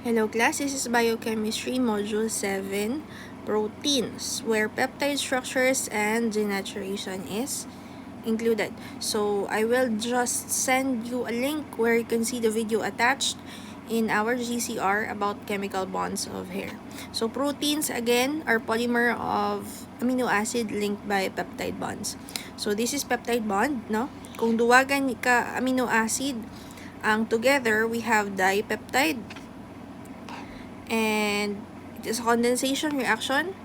Hello class, this is Biochemistry Module 7, Proteins, where peptide structures and denaturation is included. So, I will just send you a link where you can see the video attached in our GCR about chemical bonds of hair. So, proteins, again, are polymer of amino acid linked by peptide bonds. So, this is peptide bond, no? Kung duwagan ka amino acid, ang together, we have dipeptide. And it is a condensation reaction.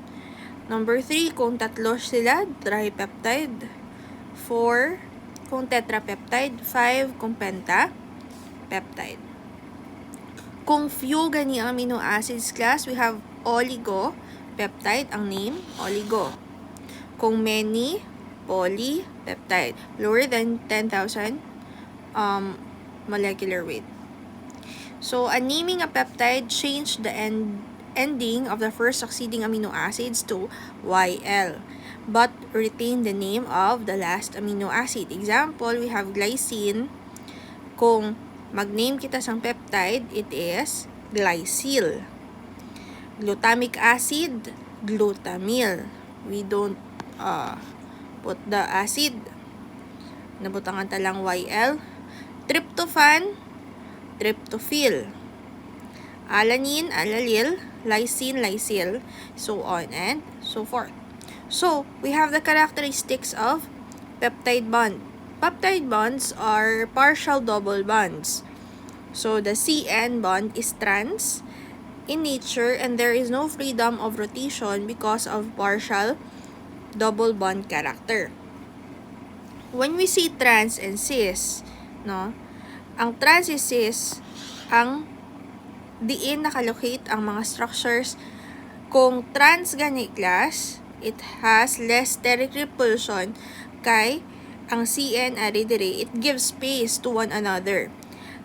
Number 3, kung tatlo sila, tripeptide. 4, kung tetrapeptide. 5, kung pentapeptide. Kung few gani ang amino acids class, we have oligopeptide, ang name, oligo. Kung many, polypeptide. Lower than 10,000 molecular weight. So, naming a peptide changed the ending of the first succeeding amino acids to YL, but retain the name of the last amino acid. Example, we have glycine. Kung mag-name kita sang peptide, it is glycyl. Glutamic acid, glutamyl. We don't put the acid. Nabutangan talang YL. Tryptophan, tryptophil. Alanine, alalil. Lysine, lysyl. So on and so forth. So, we have the characteristics of peptide bond. Peptide bonds are partial double bonds. So, the CN bond is trans in nature and there is no freedom of rotation because of partial double bond character. When we say trans and cis, no? Ang trans is cis, ang diin nakalocate ang mga structures. Kung trans gani class, it has less steric repulsion kay ang CN ari dire, it gives space to one another.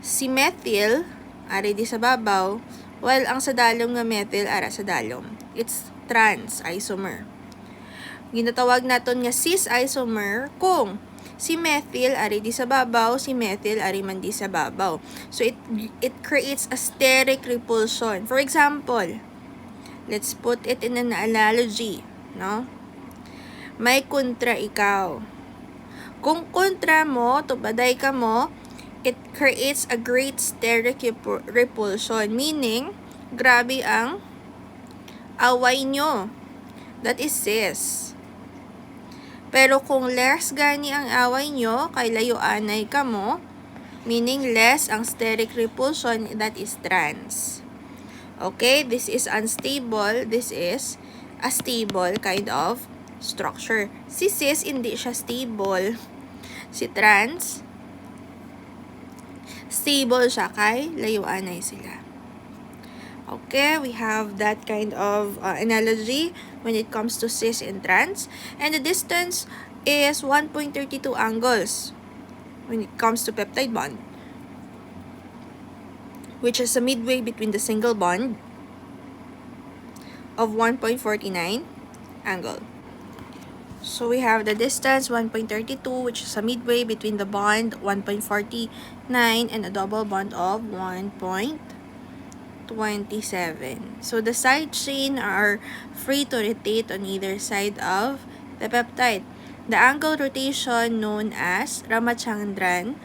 Si methyl ari di sa babaw, while ang sa dalom nga methyl ara sa dalom. It's trans isomer. Ginatawag naton nga cis isomer kung si methyl ari di sa babaw, si methyl ari man di sa babaw. So it creates a steric repulsion. For example, let's put it in an analogy, no? May kontra ikaw. Kung kontra mo, tubaday ka mo, it creates a great steric repulsion. Meaning, grabe ang away nyo. That is cis. Pero kung less gani ang away nyo, kay layuanay ka mo, meaning less ang steric repulsion, that is trans. Okay, this is unstable, this is a stable kind of structure. Si cis, hindi siya stable. Si trans, stable siya kay layuanay sila. Okay, we have that kind of analogy when it comes to cis and trans. And the distance is 1.32 angles when it comes to peptide bond, which is a midway between the single bond of 1.49 angle. So we have the distance 1.32, which is a midway between the bond 1.49 and a double bond of 1.27. So the side chain are free to rotate on either side of the peptide. The angle rotation known as Ramachandran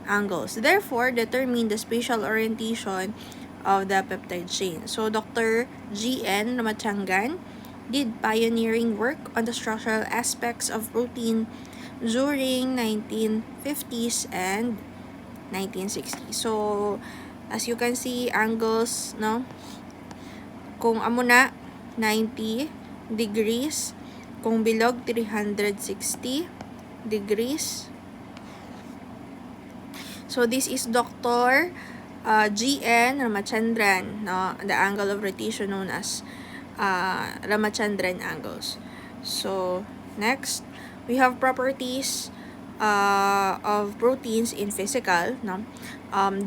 angles. Therefore, determine the spatial orientation of the peptide chain. So Dr. G.N. Ramachandran did pioneering work on the structural aspects of protein during 1950s and 1960s. So, as you can see, angles, no? Kung amo na, 90 degrees. Kung bilog, 360 degrees. So, this is Dr. G.N. Ramachandran, no? The angle of rotation known as Ramachandran angles. So, next, we have properties of proteins in physical. No?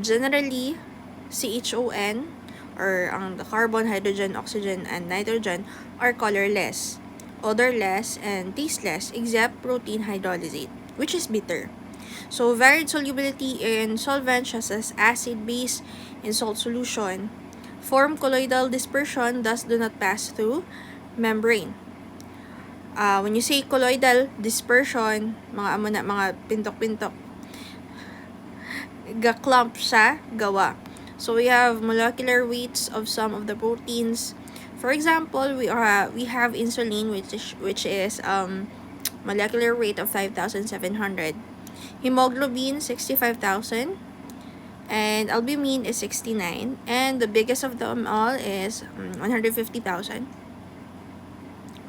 Generally, CHON, or the carbon, hydrogen, oxygen, and nitrogen are colorless, odorless, and tasteless, except protein hydrolysate, which is bitter. So, varied solubility in solvents such as acid, base, in salt solution form colloidal dispersion, thus do not pass through membrane. When you say colloidal dispersion, mga pintok-pintok, ga-clump siya, gawa. So we have molecular weights of some of the proteins. For example, we have insulin, which is molecular weight of 5,700. Hemoglobin 65,000, and albumin is 69, and the biggest of them all is 150,000,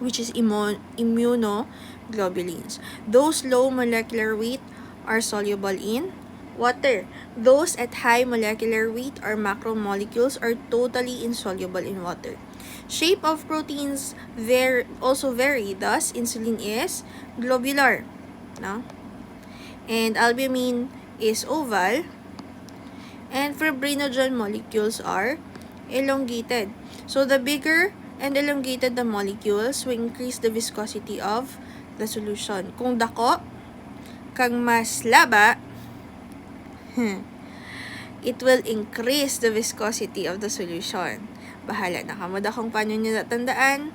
which is immunoglobulins. Those low molecular weight are soluble in water. Those at high molecular weight or macromolecules are totally insoluble in water. Shape of proteins also vary. Thus, insulin is globular, no? And albumin is oval. And fibrinogen molecules are elongated. So, the bigger and elongated the molecules will increase the viscosity of the solution. Kung dako, kang mas laba, it will increase the viscosity of the solution. Bahala na kamo da kung paano nyo natandaan.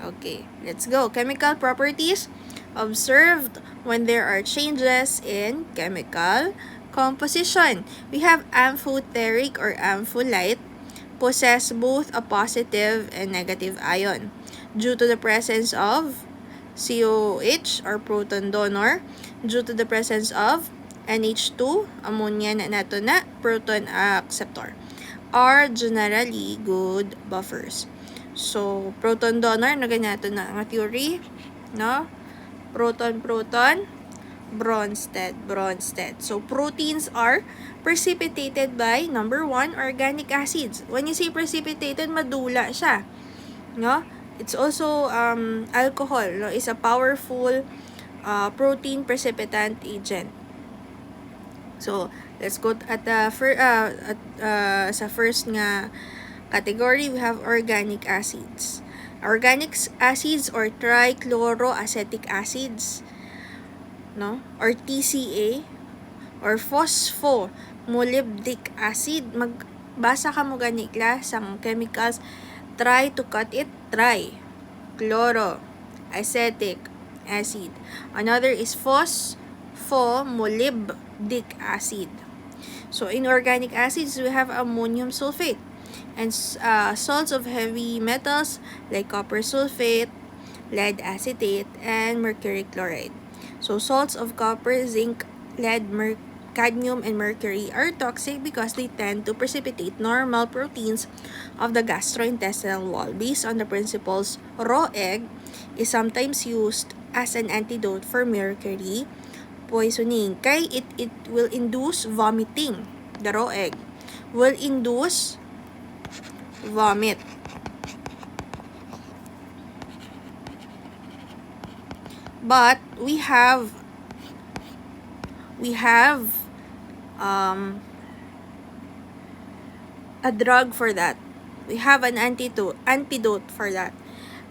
Okay, let's go. Chemical properties observed when there are changes in chemical composition. We have amphoteric or ampholyte possess both a positive and negative ion due to the presence of COH or proton donor, due to the presence of NH2, ammonia na nato na proton acceptor, are generally good buffers. So, proton donor, na nato na ang theory, no? Proton, Bronsted. So, proteins are precipitated by, number 1, organic acids. When you say precipitated, madula siya, no? It's also alcohol, no? Is a powerful protein precipitant agent. So, let's go at the sa first nga category, we have organic acids. Organic acids or trichloroacetic acids, no? Or TCA, or phospholipdic acid. Magbasa ka mo gani class ang chemicals. Try to cut it. Chloroacetic acid. Another is phospholipdic acid. So, in organic acids, we have ammonium sulfate and salts of heavy metals like copper sulfate, lead acetate, and mercury chloride. So, salts of copper, zinc, lead, cadmium, and mercury are toxic because they tend to precipitate normal proteins of the gastrointestinal wall. Based on the principles, raw egg is sometimes used as an antidote for mercury poisoning. Kay it will induce vomiting. The raw egg will induce vomit. But we have a drug for that. We have an antidote for that.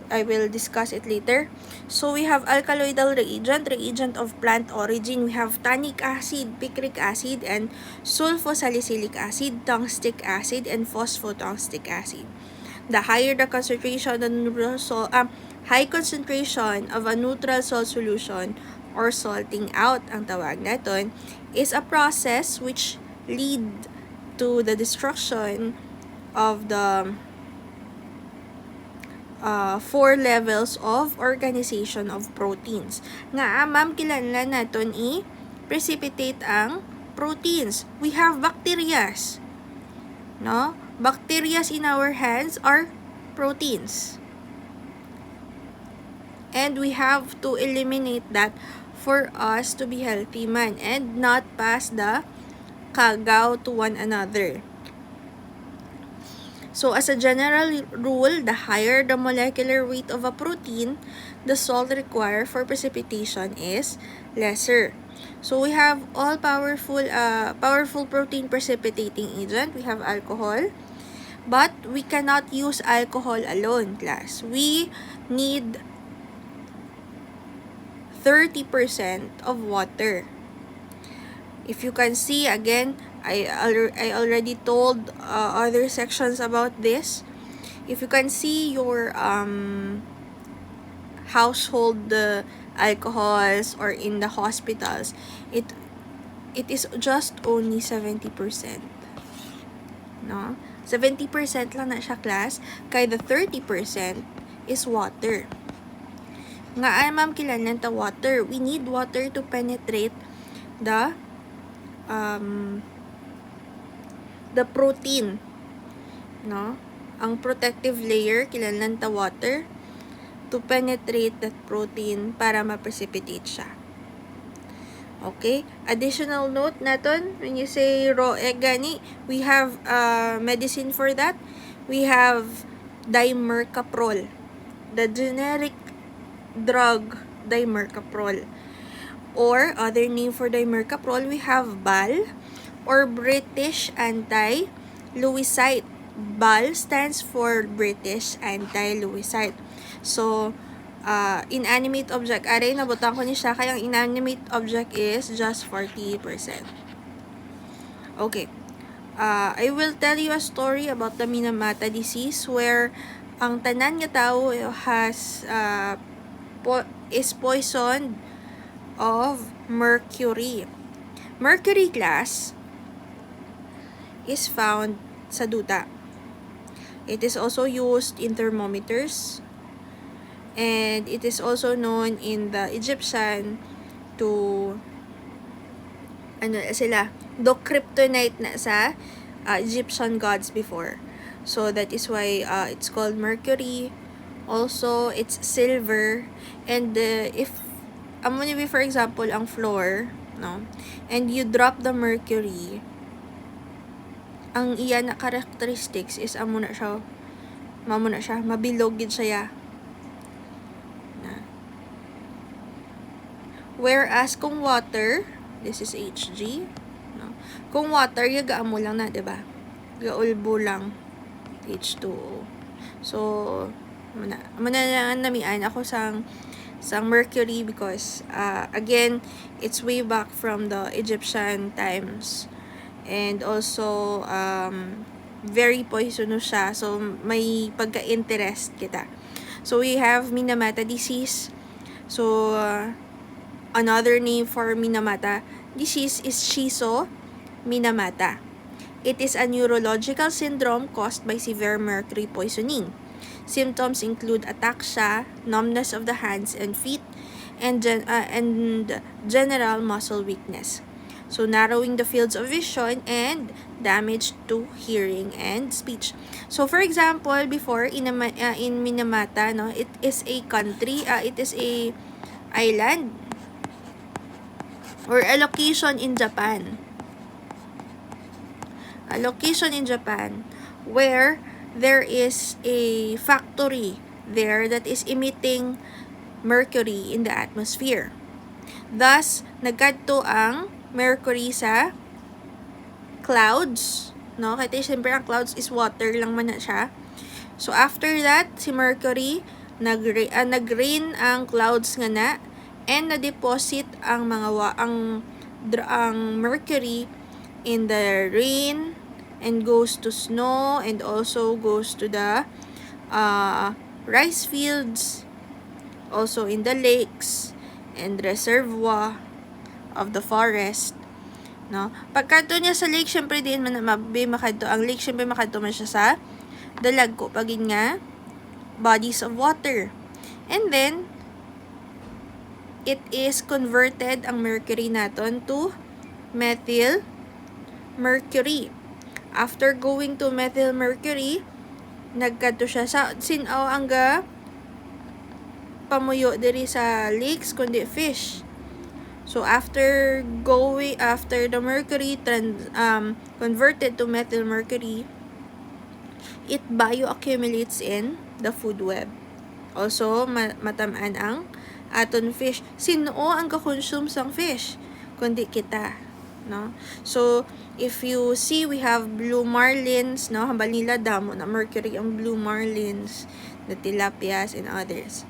I will discuss it later. So, we have alkaloidal reagent of plant origin. We have tannic acid, picric acid, and sulfosalicylic acid, tungstic acid, and phosphotungstic acid. The higher the concentration of high concentration of a neutral salt solution or salting out ang tawag naton is a process which lead to the destruction of the 4 levels of organization of proteins. Nga, ma'am, kilala naton precipitate ang proteins. We have bacterias. No? Bacterias in our hands are proteins. And we have to eliminate that for us to be healthy man and not pass the kagaw to one another. So, as a general rule, the higher the molecular weight of a protein, the salt required for precipitation is lesser. So, we have all powerful protein precipitating agent. We have alcohol, but we cannot use alcohol alone, class. We need 30% of water. If you can see, again, I already told other sections about this. If you can see your household alcohols or in the hospitals, it is just only 70%. No? 70% lang na siya class, kaya the 30% is water. Nga ay ma'am kilalan ta water. We need water to penetrate the protein. No? Ang protective layer kilalan ta water to penetrate that protein para ma-precipitate siya. Okay? Additional note naton, when you say raw egg gani, we have medicine for that. We have dimercaprol. The generic drug dimercaprol. Or other name for dimercaprol, we have BAL or British Anti-Lewisite. BAL stands for British Anti-Lewisite. So, inanimate object. Aray, nabutan ko ni siya. Kaya ang inanimate object is just 40%. Okay. I will tell you a story about the Minamata disease where ang tanan nga tao is poisoned of mercury. Mercury gas is found sa duta. It is also used in thermometers, and it is also known in the Egyptian to do kryptonite na sa Egyptian gods before. So that is why it's called mercury. Also, it's silver. And if for example ang floor, no, and you drop the mercury, ang iya na characteristics is mabilog gid siya. Whereas kung water, this is Hg, no? Kung water, yagaan mo lang na, diba? Gaulbo lang, H2O. So, namian ako sang mercury because, again, it's way back from the Egyptian times. And also, very poisonous siya. So, may pagka-interest kita. So, we have Minamata disease. So, another name for Minamata disease is Minamata. It is a neurological syndrome caused by severe mercury poisoning. Symptoms include ataxia, numbness of the hands and feet, and general muscle weakness. So, narrowing the fields of vision and damage to hearing and speech. So, for example, before in Minamata, no, it is a country, it is a island or a location in Japan. A location in Japan where there is a factory there that is emitting mercury in the atmosphere. Thus, nagkadto ang mercury sa clouds, no? Kaya siyempre ang clouds is water lang man na siya. So after that, si mercury nag-rain ang clouds nga na, and na-deposit ang ang mercury in the rain and goes to snow and also goes to the rice fields, also in the lakes and reservoir of the forest, no? Pagkadto niya sa lake, syempre din makadto ang lake, syempre makadto man siya sa dalagko pagin nga bodies of water. And then it is converted ang mercury naton to methyl mercury. After going to methyl mercury, nagkadto siya sa sinaw ang pamuyo diri sa lakes kundi fish. So after the mercury converted to methyl mercury, it bioaccumulates in the food web. Also, matamaan ang aton fish. Sino ang ka-consume sang fish? Kundi kita, no? So, if you see, we have blue marlins, no? Hambal nila damo na mercury ang blue marlins, the tilapias, and others.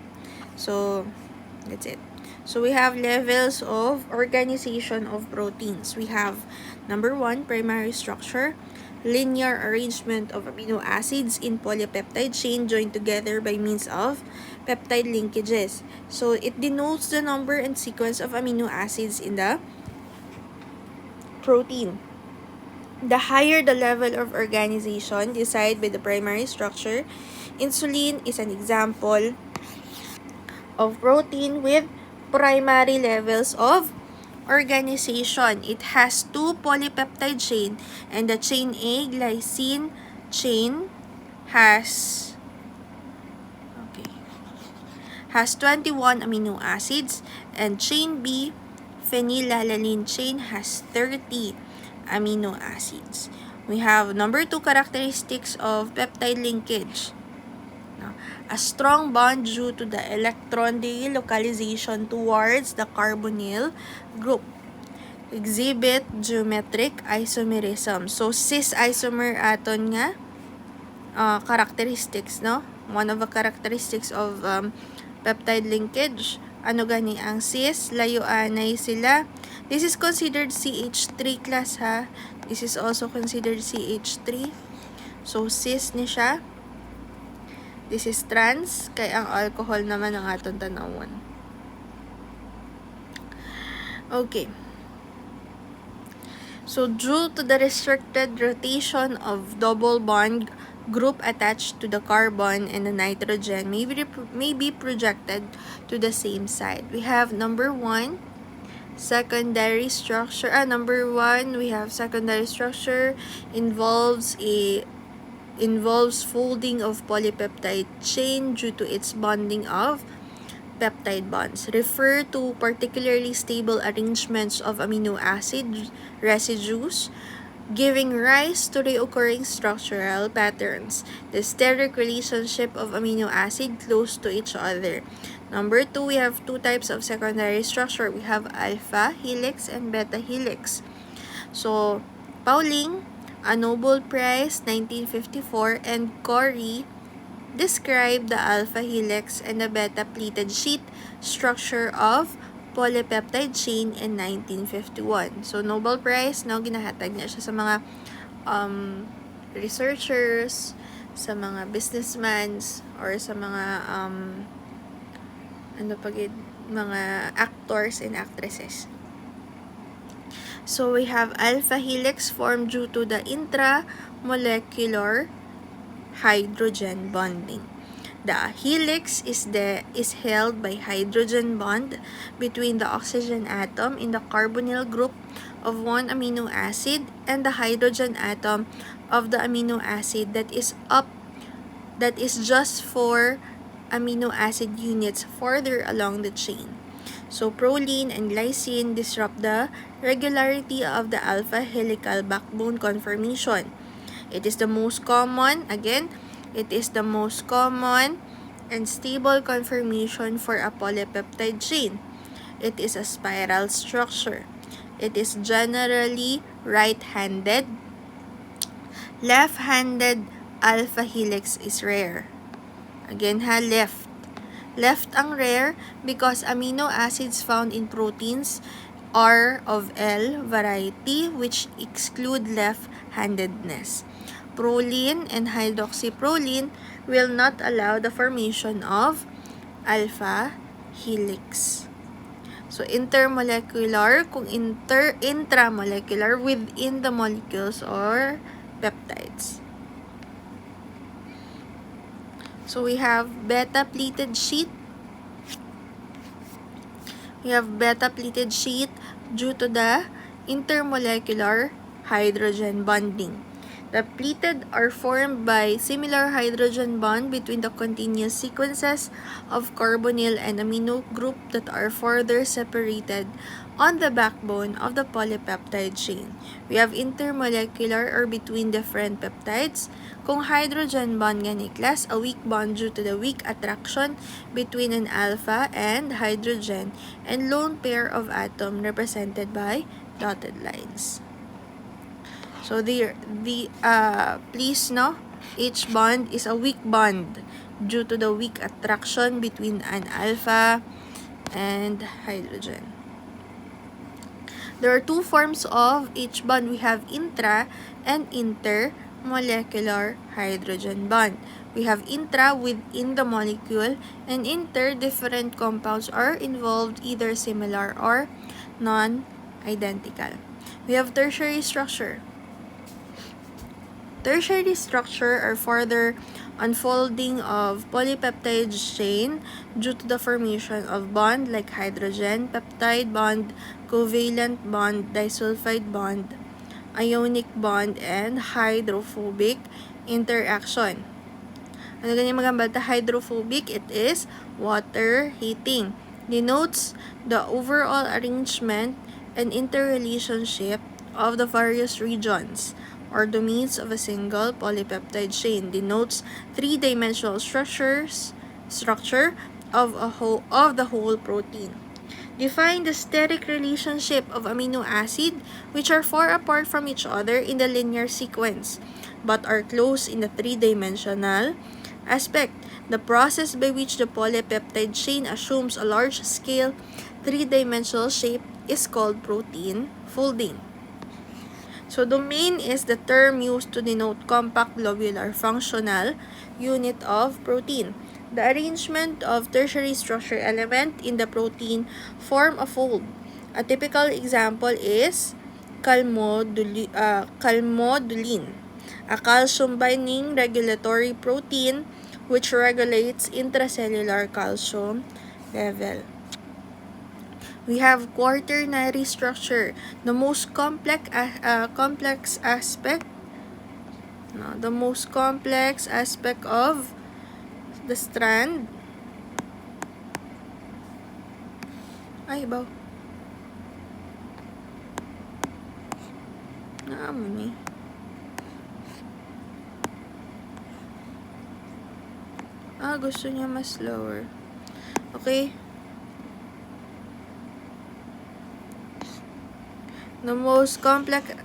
So, that's it. So, we have levels of organization of proteins. We have Number 1, primary structure. Linear arrangement of amino acids in polypeptide chain joined together by means of peptide linkages. So, it denotes the number and sequence of amino acids in the protein. The higher the level of organization decided by the primary structure, insulin is an example of protein with primary levels of organization. It has 2 polypeptide chain, and the chain A, glycine chain, has 21 amino acids, and chain B, phenylalanine chain, has 30 amino acids. We have number 2 characteristics of peptide linkage. A strong bond due to the electron delocalization towards the carbonyl group. Exhibit geometric isomerism. So, cis isomer aton nga characteristics, no? One of the characteristics of peptide linkage. Ano gani ang cis? Layuanay sila. This is considered CH3 class, ha? This is also considered CH3. So, cis ni siya. This is trans, kay ang alcohol naman ang aton tanawon. Okay. So, due to the restricted rotation of double bond group attached to the carbon and the nitrogen may be projected to the same side. We have number 1, secondary structure. Number 1, we have secondary structure involves folding of polypeptide chain due to its bonding of peptide bonds. Refer to particularly stable arrangements of amino acid residues giving rise to reoccurring structural patterns. The steric relationship of amino acid close to each other. Number 2, we have 2 types of secondary structure. We have alpha helix and beta helix. So, Pauling, A Nobel Prize, 1954, and Corey described the alpha helix and the beta pleated sheet structure of polypeptide chain in 1951. So, Nobel Prize, no, ginahatag niya siya sa mga researchers, sa mga businessmen, or sa mga mga actors and actresses. So, we have alpha helix formed due to the intramolecular hydrogen bonding. The helix is held by hydrogen bond between the oxygen atom in the carbonyl group of one amino acid and the hydrogen atom of the amino acid that is just 4 amino acid units further along the chain. So, proline and glycine disrupt the regularity of the alpha helical backbone conformation. It is the most common and stable conformation for a polypeptide chain. It is a spiral structure. It is generally right-handed. Left-handed alpha helix is rare. Again, left. Left ang rare because amino acids found in proteins are of L variety which exclude left-handedness. Proline and hydroxyproline will not allow the formation of alpha helix. So, intermolecular, kung intramolecular, within the molecules or peptides. So, we have beta-pleated sheet. Due to the intermolecular hydrogen bonding. The pleated are formed by similar hydrogen bond between the continuous sequences of carbonyl and amino group that are further separated on the backbone of the polypeptide chain. We have intermolecular or between different peptides. Kung hydrogen bond nga ni class, a weak bond due to the weak attraction between an alpha and hydrogen and lone pair of atom represented by dotted lines. So, please, no, each bond is a weak bond due to the weak attraction between an alpha and hydrogen. There are two forms of H bond. We have intra and intermolecular hydrogen bond. We have intra within the molecule, and inter, different compounds are involved, either similar or non-identical. We have tertiary structure. Tertiary structure are further unfolding of polypeptide chain due to the formation of bond like hydrogen, peptide bond, covalent bond, disulfide bond, ionic bond, and hydrophobic interaction. Ano ganyan magambal? Hydrophobic, it is water heating. Denotes the overall arrangement and interrelationship of the various regions or domains of a single polypeptide chain. Denotes three-dimensional structure of the whole protein. Define the steric relationship of amino acid which are far apart from each other in the linear sequence but are close in the three-dimensional aspect. The process by which the polypeptide chain assumes a large-scale three-dimensional shape is called protein folding. So, domain is the term used to denote compact globular functional unit of protein. The arrangement of tertiary structure element in the protein form a fold. A typical example is calmodulin, a calcium-binding regulatory protein which regulates intracellular calcium level. We have quaternary structure, the most complex aspect of the strand. Ay, baw. Naamo ni. Gusto niya mas slower. Okay. The most complex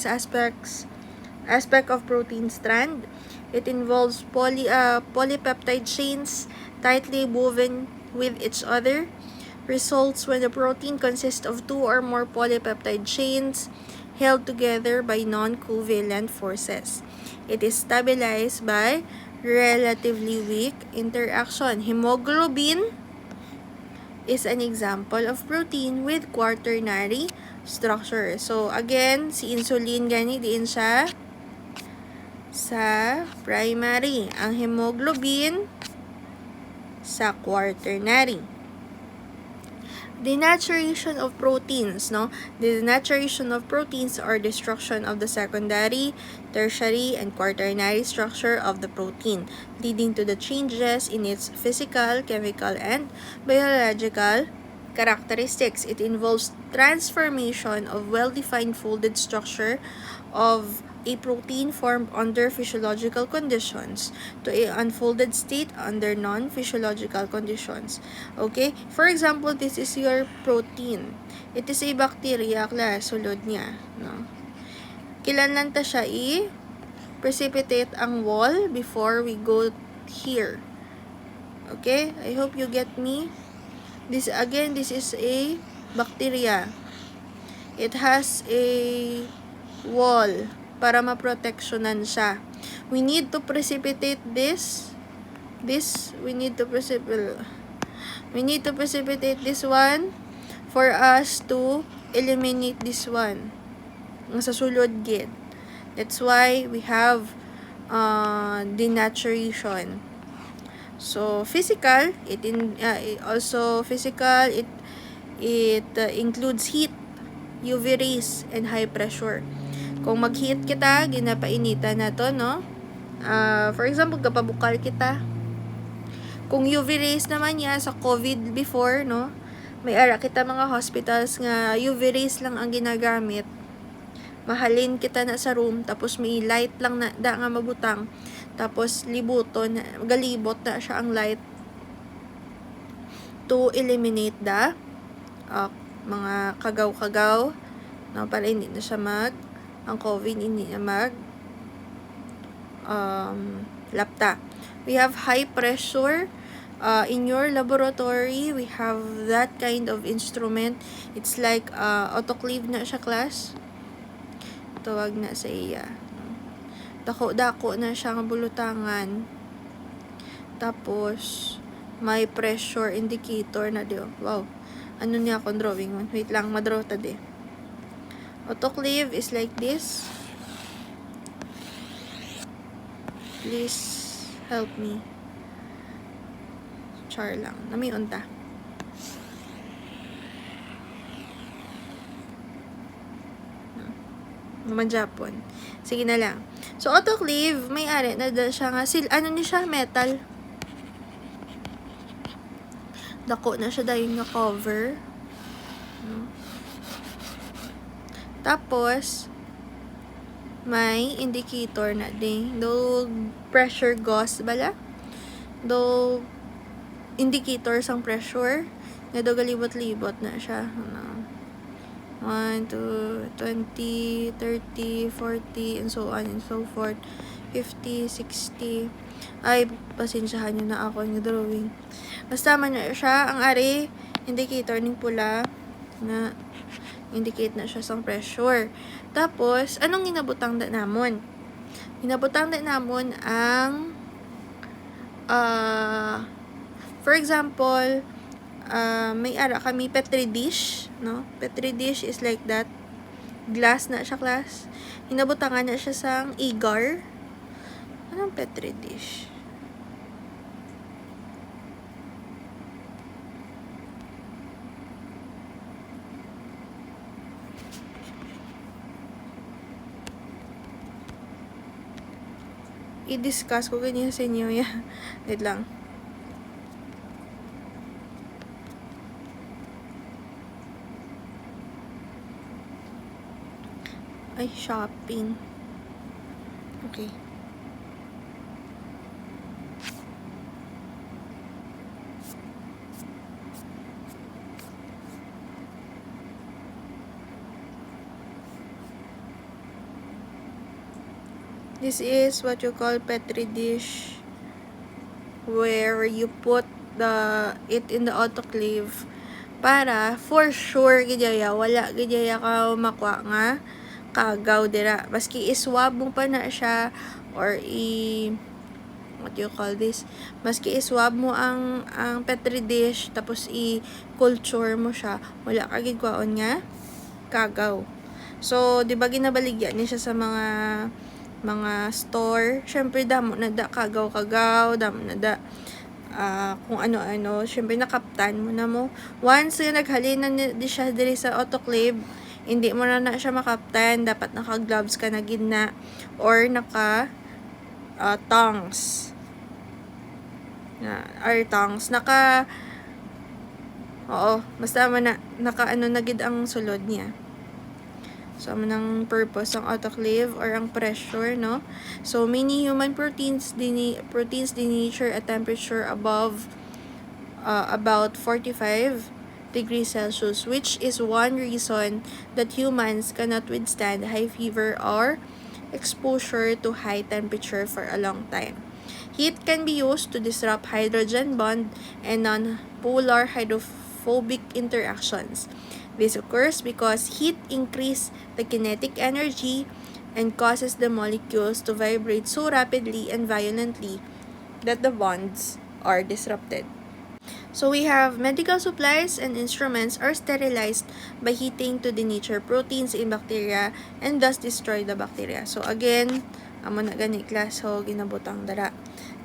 aspect of protein strand. It involves polypeptide chains tightly woven with each other. Results when the protein consists of two or more polypeptide chains held together by non-covalent forces. It is stabilized by relatively weak interaction. Hemoglobin is an example of protein with quaternary structure. So, again, si insulin gani diin siya sa primary. Ang hemoglobin sa quaternary. Denaturation of proteins, no? The denaturation of proteins or destruction of the secondary, tertiary, and quaternary structure of the protein, leading to the changes in its physical, chemical, and biological characteristics. It involves transformation of well-defined folded structure of a protein formed under physiological conditions to a unfolded state under non-physiological conditions. Okay? For example, this is your protein. It is a bacteria, class, sulod niya. No? Kailangan ta siya precipitate ang wall before we go here. Okay? I hope you get me. This is a bacteria. It has a wall para maproteksyonan siya. We need to precipitate this. We need to precipitate this one for us to eliminate this one. Ang sa sulod gid. That's why we have denaturation. So physical, it includes heat, UV rays, and high pressure. Kung mag-heat kita, ginapainitan na to, no? For example, kapabukal kita. Kung UV rays naman niya sa COVID before, no? May ara kita mga hospitals nga UV rays lang ang ginagamit. Mahalin kita na sa room, tapos may light lang na da nga mabutang. Tapos galibot na siya ang light to eliminate the mga kagaw-kagaw, no? Para hindi na siya ang COVID hindi na lapta. We have high pressure in your laboratory, we have that kind of instrument. It's like autoclave na siya, class. Tawag na sa iya. Dako-dako na siya nga bulutangan. Tapos, may pressure indicator na diyo. Wow. Ano niya akong drawing mo? Wait lang, madraw ta di. Autoclave is like this. Please help me. Char lang. Nami unta. Naman Japon. Sige na lang. So, autoclave, may ari na siya nga. Ano niya siya? Metal. Dako na siya dahil nga cover. Tapos, may indicator na din. Do pressure gauge bala? Do indicator sang pressure. Nga do galibot-libot na siya. 1, 2, 20, 30, 40, and so on and so forth. 50, 60. Ay, pasensyahan nyo na ako yung drawing. Basta man na siya, ang ari, indicator ng pula, na indicate na siya sa pressure. Tapos, anong ginabutang da namon? Ginabutang da namon ang, for example, may ara kami petri dish, no? Petri dish is like that. Glass na siya, class. Hinabutangan na siya sang agar. Anong petri dish? I-discuss ko ganyan sa inyo. Yeah. Wait lang. Ay, shopping. Okay. This is what you call petri dish, where you put it in the autoclave para for sure gidaya wala gidaya ka makwa nga kagaw dira, maski iswab mo pa na siya, or what you call this, maski iswab mo ang petri dish tapos i-culture mo siya, wala ka gid kwaon nga kagaw. So di ba ginabaligyan niya siya sa mga store, syempre damo na da kagaw-kagaw, damo na da kung ano-ano, syempre nakaptan mo na mo. Once naghalin na di siya diri sa autoclave, hindi mo na siya makaptan, dapat naka-gloves ka na gidna or naka tongs. Tongs. Basta man na naka na gid ang sulod niya. So, ang purpose ng autoclave or ang pressure, no? So, many human proteins denature at temperature above about 45 degrees Celsius, which is one reason that humans cannot withstand high fever or exposure to high temperature for a long time. Heat can be used to disrupt hydrogen bond and non-polar hydrophobic interactions. This occurs because heat increases the kinetic energy and causes the molecules to vibrate so rapidly and violently that the bonds are disrupted. So we have medical supplies and instruments are sterilized by heating to denature proteins in bacteria and thus destroy the bacteria. So again, amo na gani class ho ginabutang dara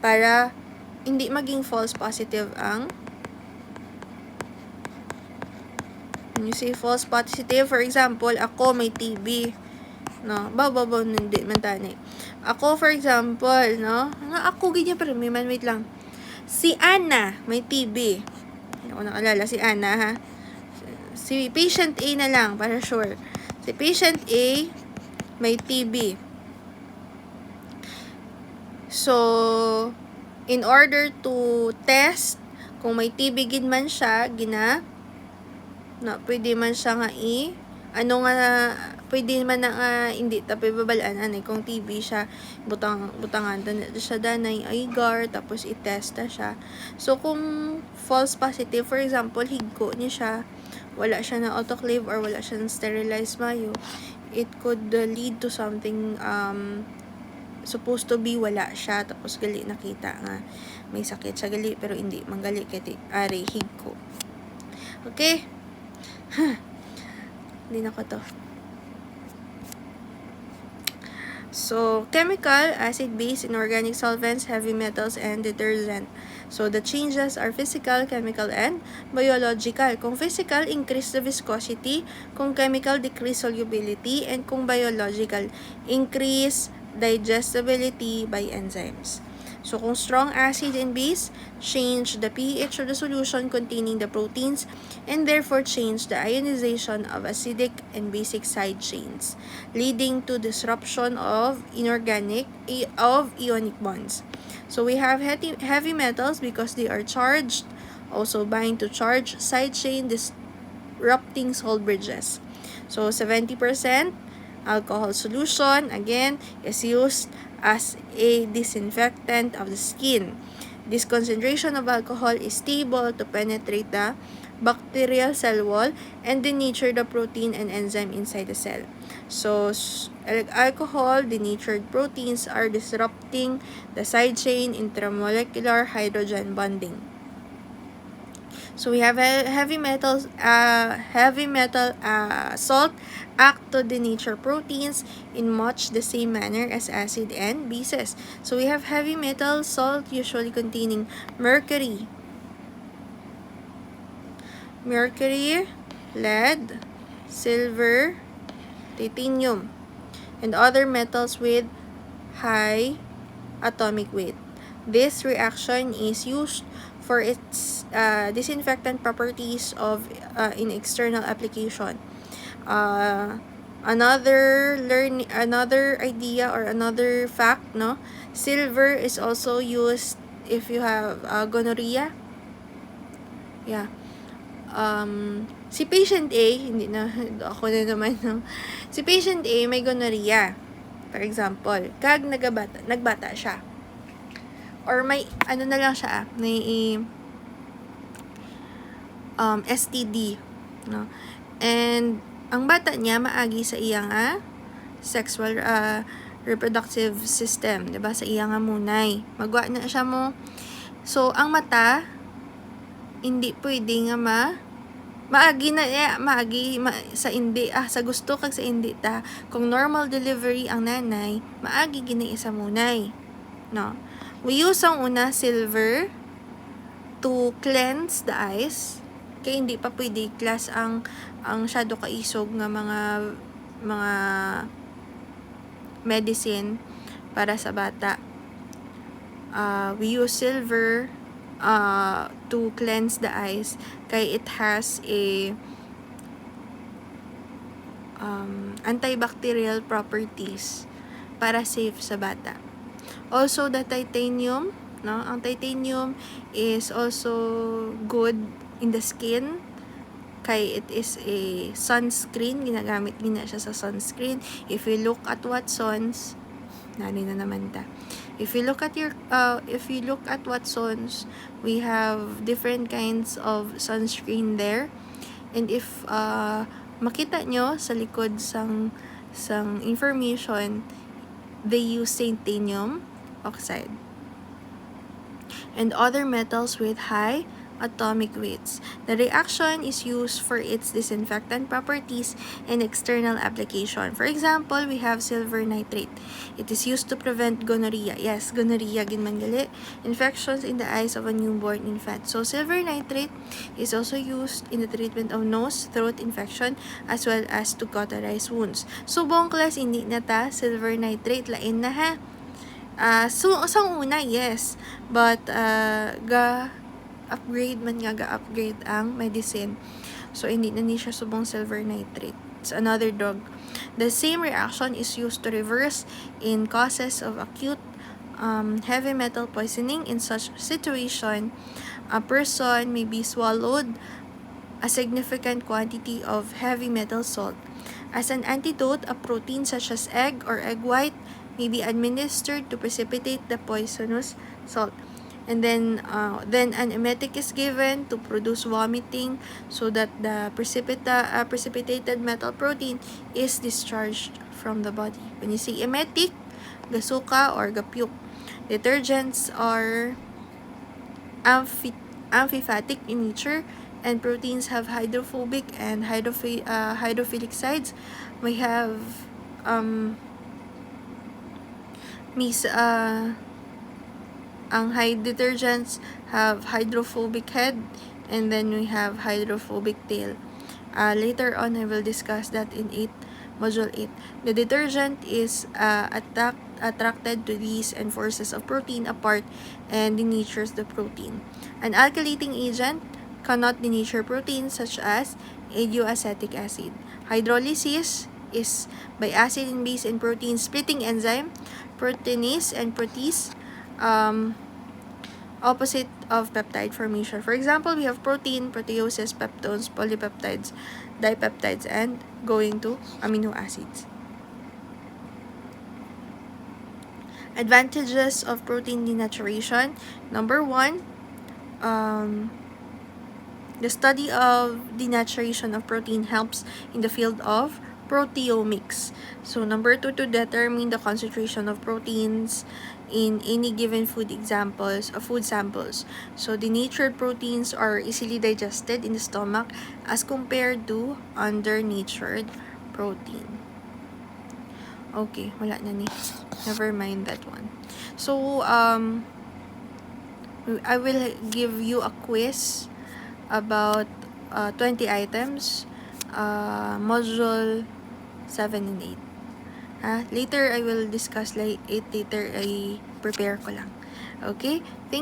para hindi maging false positive ang you say false positive, for example, ako may TB, no? Hindi man tani. Ako, for example, no? Nga ako, ganyan pa rin, wait lang. Si Ana, may TB. Hindi ko nakalala, si Ana, ha? Si patient A na lang, para sure. Si patient A, may TB. So, in order to test kung may TB gid man siya, pwede man siya nga pwede man na hindi tapay babalaan kung TB siya butangan siya danay agar tapos i-test ta siya. So kung false positive, for example higko ni siya, wala siya na autoclave or wala siya na sterilized mayo, it could lead to something supposed to be wala siya tapos gali nakita nga may sakit siya gali pero hindi manggali kay ari higko. Okay? Hindi na ko to. So, chemical, acid, base, inorganic solvents, heavy metals, and detergent. So, the changes are physical, chemical, and biological. Kung physical, increase the viscosity. Kung chemical, decrease solubility. And kung biological, increase digestibility by enzymes. So, kung strong acid and base, change the pH of the solution containing the proteins and therefore change the ionization of acidic and basic side chains, leading to disruption of ionic bonds. So, we have heavy metals because they are charged, also bind to charge side chain, disrupting salt bridges. So, 70% alcohol solution, again, is used as a disinfectant of the skin. This concentration of alcohol is stable to penetrate the bacterial cell wall and denature the protein and enzyme inside the cell. So, alcohol, denatured proteins are disrupting the side chain intramolecular hydrogen bonding. So we have heavy metal salt act to denature proteins in much the same manner as acid and bases. So we have heavy metal salt usually containing mercury, lead, silver, titanium, and other metals with high atomic weight. This reaction is used for its disinfectant properties in external application. Another idea or another fact, no, silver is also used if you have gonorrhea. Yeah. Si patient A, hindi na ako na naman, no. Si patient A may gonorrhea. For example, nagbata siya. Or may na lang siya, may STD, no. And ang bata niya maagi sa iyang sexual reproductive system, 'di ba? Sa iyang munay. Magwa na siya mo. So ang mata hindi pwede nga maagi sa hindi sa gusto kag sa hindi ta. Kung normal delivery ang nanay, maagi gini sa munay, no. We use ang una silver to cleanse the eyes. Kaya hindi pa pwede class ang shadow kaisog nga mga medicine para sa bata. We use silver to cleanse the eyes kay it has a antibacterial properties para safe sa bata. Also the titanium, no? Ang titanium is also good in the skin kay it is a sunscreen, ginagamit din na siya sa sunscreen. If you look at Watsons, nani na naman ta. If you look at Watsons, we have different kinds of sunscreen there. And if makita nyo sa likod sang information, they use titanium oxide and other metals with high atomic weights. The reaction is used for its disinfectant properties and external application. For example, we have silver nitrate. It is used to prevent gonorrhea. Yes, gonorrhea ginmangali. Infections in the eyes of a newborn infant. So, silver nitrate is also used in the treatment of nose, throat infection, as well as to cauterize wounds. So, buong class, hindi na ta silver nitrate. Lain na ha. So, sang una, yes. But, upgrade ang medicine. So, hindi na siya subong silver nitrate. It's another drug. The same reaction is used to reverse in causes of acute heavy metal poisoning. In such situation, a person may be swallowed a significant quantity of heavy metal salt. As an antidote, a protein such as egg or egg white may be administered to precipitate the poisonous salt. And then an emetic is given to produce vomiting so that the precipitated metal protein is discharged from the body. When you say emetic, gasuka or gapuke. Detergents are amphipathic in nature, and proteins have hydrophobic and hydrophilic sides. We have ang high detergents have hydrophobic head, and then we have hydrophobic tail. Later on, I will discuss that in module 8. The detergent is attracted to these and forces of protein apart and denatures the protein. An alkylating agent cannot denature proteins such as adioacetic acid. Hydrolysis is by acid and base and protein splitting enzyme, proteinase and protease, opposite of peptide formation. For example, we have protein, proteoses, peptones, polypeptides, dipeptides, and going to amino acids. Advantages of protein denaturation. Number 1, the study of denaturation of protein helps in the field of proteomics. So number 2, to determine the concentration of proteins in any given food samples. So denatured proteins are easily digested in the stomach as compared to undernatured protein. Okay, wala na ni. Never mind that one. So I will give you a quiz about 20 items, module 7 and 8. Later, I will discuss later, I prepare ko lang. Okay? Thank